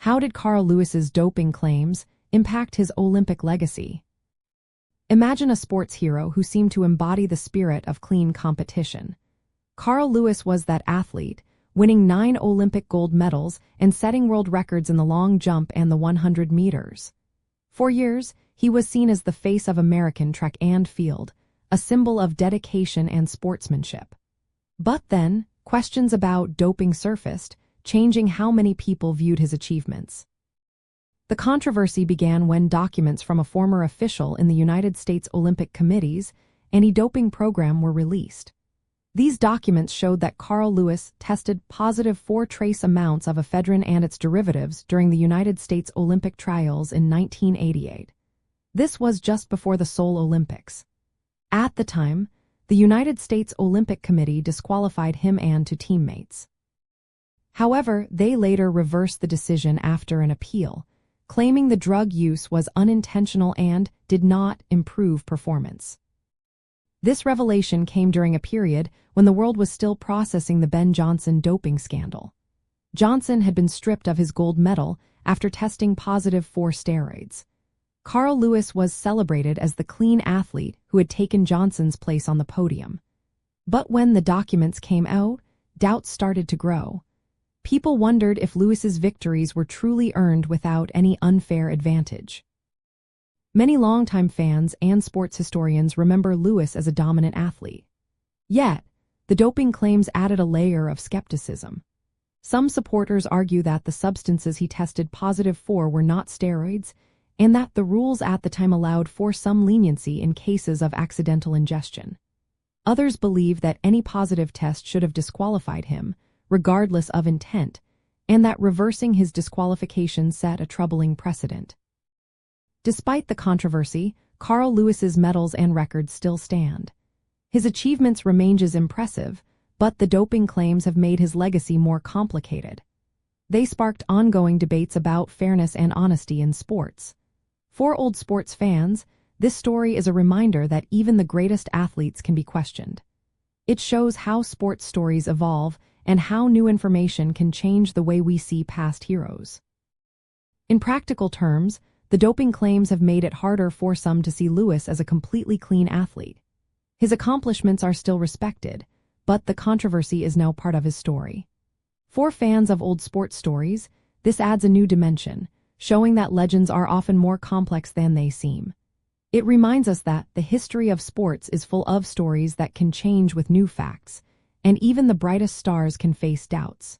How did Carl Lewis's doping claims impact his Olympic legacy? Imagine a sports hero who seemed to embody the spirit of clean competition. Carl Lewis was that athlete, winning 9 Olympic gold medals and setting world records in the long jump and the 100 meters. For years, he was seen as the face of American track and field, a symbol of dedication and sportsmanship. But then, questions about doping surfaced, changing how many people viewed his achievements. The controversy began when documents from a former official in the United States Olympic Committee's anti-doping program were released. These documents showed that Carl Lewis tested positive for trace amounts of ephedrine and its derivatives during the United States Olympic trials in 1988. This was just before the Seoul Olympics. At the time, the United States Olympic Committee disqualified him and 2 teammates. However, they later reversed the decision after an appeal, claiming the drug use was unintentional and did not improve performance. This revelation came during a period when the world was still processing the Ben Johnson doping scandal. Johnson had been stripped of his gold medal after testing positive for steroids. Carl Lewis was celebrated as the clean athlete who had taken Johnson's place on the podium. But when the documents came out, doubts started to grow. People wondered if Lewis's victories were truly earned without any unfair advantage. Many longtime fans and sports historians remember Lewis as a dominant athlete. Yet, the doping claims added a layer of skepticism. Some supporters argue that the substances he tested positive for were not steroids, and that the rules at the time allowed for some leniency in cases of accidental ingestion. Others believe that any positive test should have disqualified him, regardless of intent, and that reversing his disqualification set a troubling precedent. Despite the controversy, Carl Lewis's medals and records still stand. His achievements remain as impressive, but the doping claims have made his legacy more complicated. They sparked ongoing debates about fairness and honesty in sports. For old sports fans, this story is a reminder that even the greatest athletes can be questioned. It shows how sports stories evolve and how new information can change the way we see past heroes. In practical terms, the doping claims have made it harder for some to see Lewis as a completely clean athlete. His accomplishments are still respected, but the controversy is now part of his story. For fans of old sports stories, this adds a new dimension, showing that legends are often more complex than they seem. It reminds us that the history of sports is full of stories that can change with new facts, and even the brightest stars can face doubts.